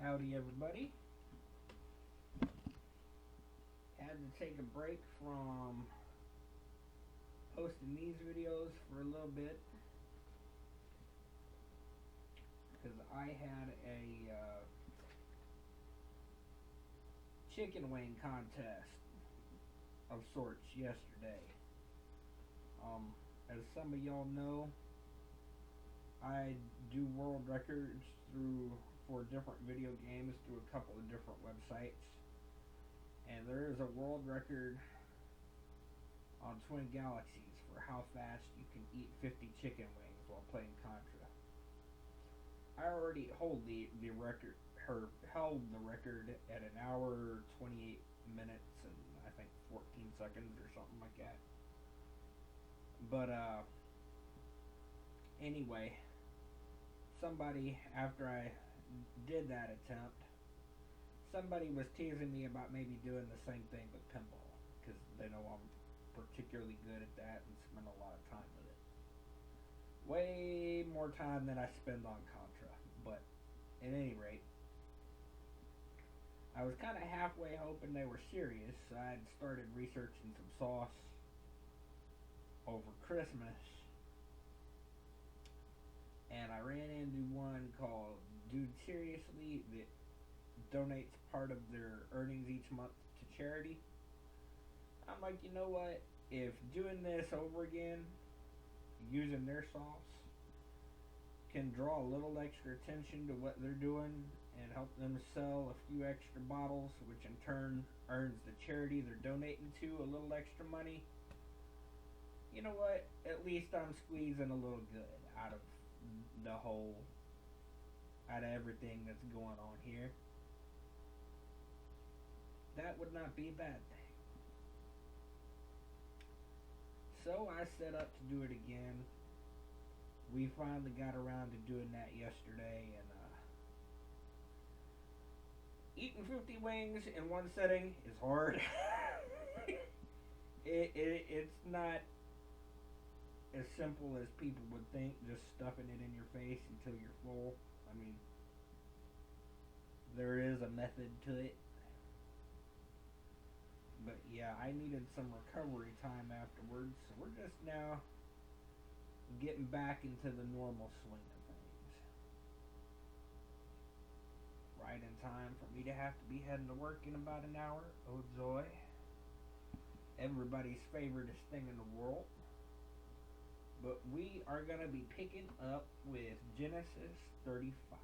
Howdy, everybody. Had to take a break from posting these videos for a little bit because I had a chicken wing contest of sorts yesterday. As some of y'all know, I do world records for different video games through a couple of different websites. And there is a world record on Twin Galaxies for how fast you can eat 50 chicken wings while playing Contra. I already held the record at an hour, 28 minutes, and I think 14 seconds or something like that. But anyway, somebody, after I did that attempt, somebody was teasing me about maybe doing the same thing with pinball because they know I'm particularly good at that and spend a lot of time with it. Way more time than I spend on Contra. But at any rate, I was kind of halfway hoping they were serious. So I had started researching some sauce over Christmas, and I ran into one called Dude Seriously that donates part of their earnings each month to charity. I'm like, you know what? If doing this over again, using their sauce, can draw a little extra attention to what they're doing and help them sell a few extra bottles, which in turn earns the charity they're donating to a little extra money, you know what? At least I'm squeezing a little good out of everything that's going on here. That would not be a bad thing. So I set up to do it again. We finally got around to doing that yesterday, and eating 50 wings in one setting is hard. It's not as simple as people would think, just stuffing it in your face until you're full. I mean, there is a method to it. But yeah, I needed some recovery time afterwards, so we're just now getting back into the normal swing of things. Right in time for me to have to be heading to work in about an hour. Oh joy. Everybody's favoriteest thing in the world. But we are going to be picking up with Genesis 35.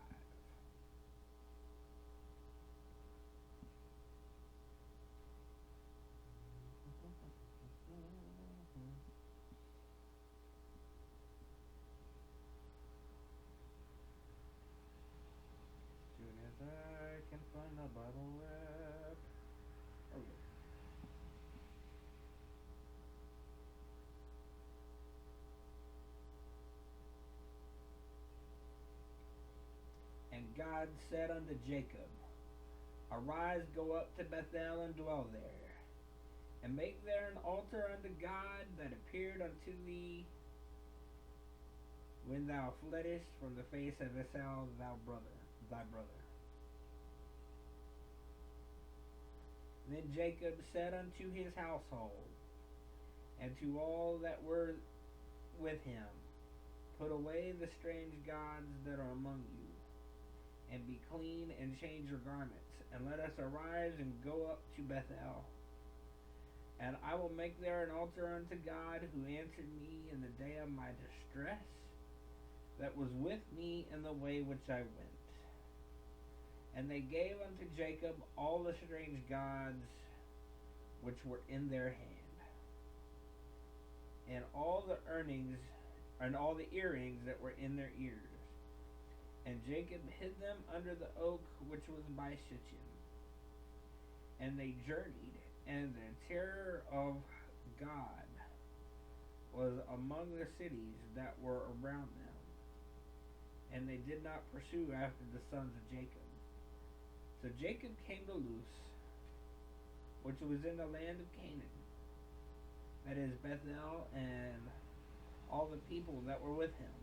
Soon as I can find the Bible app. Okay. And God said unto Jacob, Arise, go up to Bethel and dwell there, and make there an altar unto God that appeared unto thee when thou fleddest from the face of Esau thy brother. Then Jacob said unto his household, and to all that were with him, Put away the strange gods that are among you, and be clean and change your garments, and let us arise and go up to Bethel. And I will make there an altar unto God who answered me in the day of my distress, that was with me in the way which I went. And they gave unto Jacob all the strange gods which were in their hand, and all the earrings that were in their ears. And Jacob hid them under the oak which was by Shittim. And they journeyed, and the terror of God was among the cities that were around them. And they did not pursue after the sons of Jacob. So Jacob came to Luz, which was in the land of Canaan, that is Bethel, and all the people that were with him.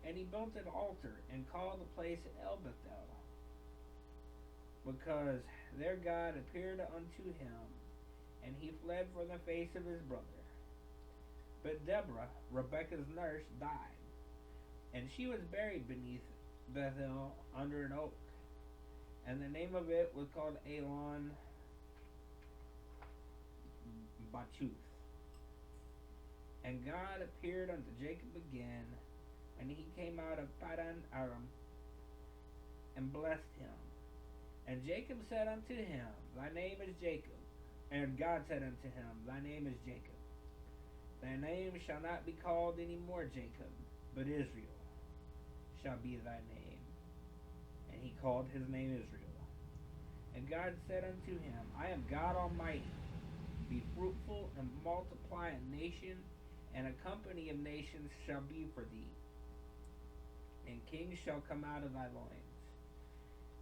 And he built an altar and called the place El Bethel. because their God appeared unto him, and he fled from the face of his brother. But Deborah, Rebekah's nurse, died, and she was buried beneath Bethel under an oak, and the name of it was called Elon Bachuth. And God appeared unto Jacob again, and he came out of Padan Aram, and blessed him. And Jacob said unto him, Thy name is Jacob. And God said unto him, Thy name is Jacob. Thy name shall not be called any more Jacob, but Israel shall be thy name. And he called his name Israel. And God said unto him, I am God Almighty. Be fruitful and multiply a nation, and a company of nations shall be for thee. And kings shall come out of thy loins.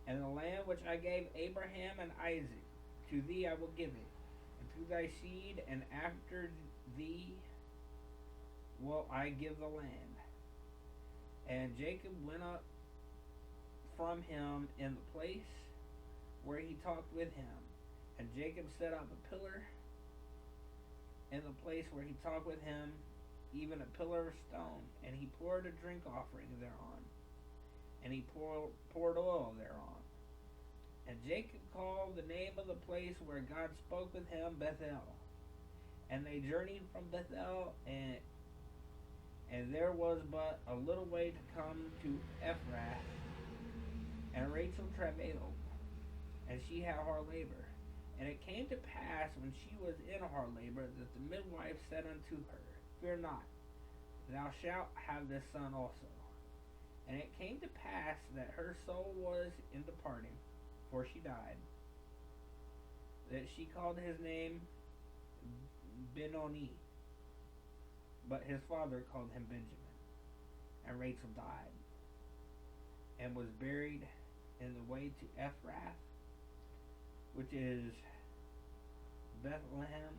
And the land which I gave Abraham and Isaac, to thee I will give it, and to thy seed, and after thee will I give the land. And Jacob went up from him in the place where he talked with him. And Jacob set up a pillar in the place where he talked with him, even a pillar of stone, and he poured a drink offering thereon, and he poured oil thereon. And Jacob called the name of the place where God spoke with him Bethel. And they journeyed from Bethel, and there was but a little way to come to Ephrath. And Rachel travailed, and she had hard labor. And it came to pass, when she was in hard labor, that the midwife said unto her, Fear not, thou shalt have this son also. And it came to pass that her soul was in departing, for she died, that she called his name Benoni, but his father called him Benjamin. And Rachel died, and was buried in the way to Ephrath, which is Bethlehem.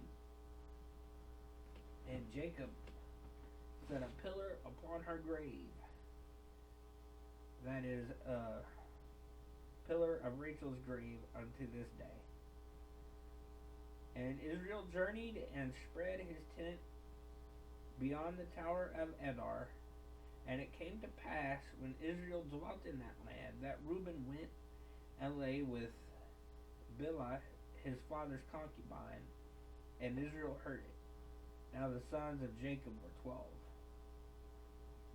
And Jacob set a pillar upon her grave. That is a pillar of Rachel's grave unto this day. And Israel journeyed and spread his tent beyond the tower of Edar. And it came to pass, when Israel dwelt in that land, that Reuben went and lay with Bilhah, his father's concubine, and Israel heard it. Now the sons of Jacob were 12.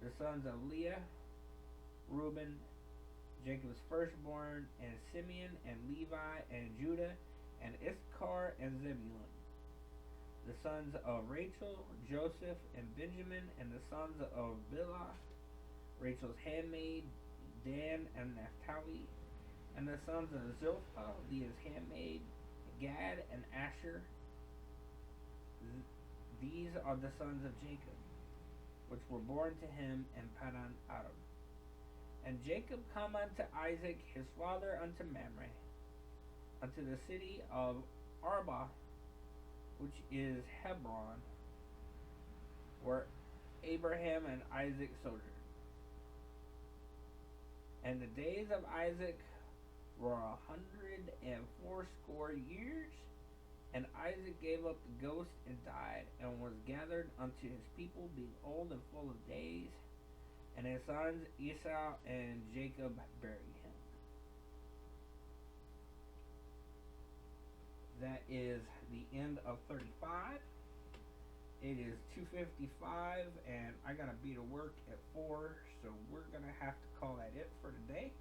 The sons of Leah, Reuben, Jacob's firstborn, and Simeon, and Levi, and Judah, and Issachar, and Zebulun. The sons of Rachel, Joseph, and Benjamin, and the sons of Bilhah, Rachel's handmaid, Dan, and Naphtali, and the sons of Zilpah, Leah's handmaid, Gad, and Asher. These are the sons of Jacob, which were born to him in Padan Aram. And Jacob come unto Isaac his father unto Mamre, unto the city of Arba, which is Hebron, where Abraham and Isaac sojourned. And the days of Isaac were 180 years, and Isaac gave up the ghost and died, and was gathered unto his people, being old and full of days. And his sons Esau and Jacob buried him. That is the end of 35. It is 2:55, and I gotta be to work at 4, so we're gonna have to call that it for today.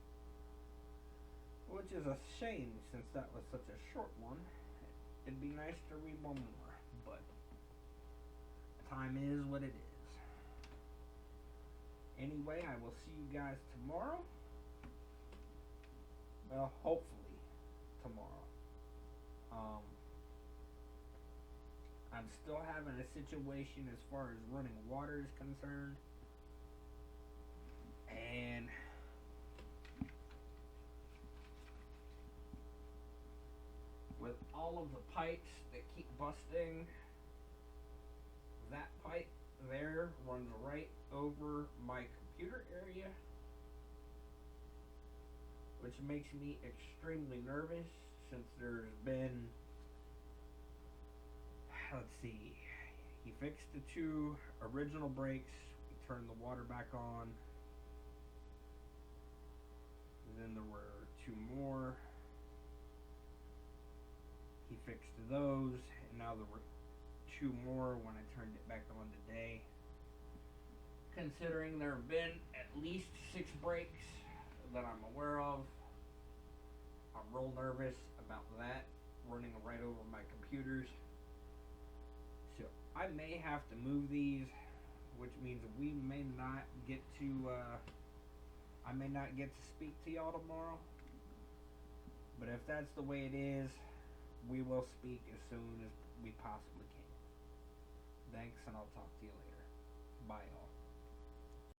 Which is a shame, since that was such a short one. It'd be nice to read one more, but time is what it is. Anyway, I will see you guys tomorrow. Well, hopefully tomorrow. I'm still having a situation as far as running water is concerned. And with all of the pipes that keep busting, that pipe there runs right over my computer area, which makes me extremely nervous since there's been, let's see, he fixed the two original brakes, he turned the water back on, then there were two more, he fixed those, and now there were two more when I turned it back on today. Considering there have been at least 6 breaks that I'm aware of, I'm real nervous about that running right over my computers. So I may have to move these, which means we may not get to, I may not get to speak to y'all tomorrow. But if that's the way it is, we will speak as soon as we possibly can. Thanks, and I'll talk to you later. Bye, all.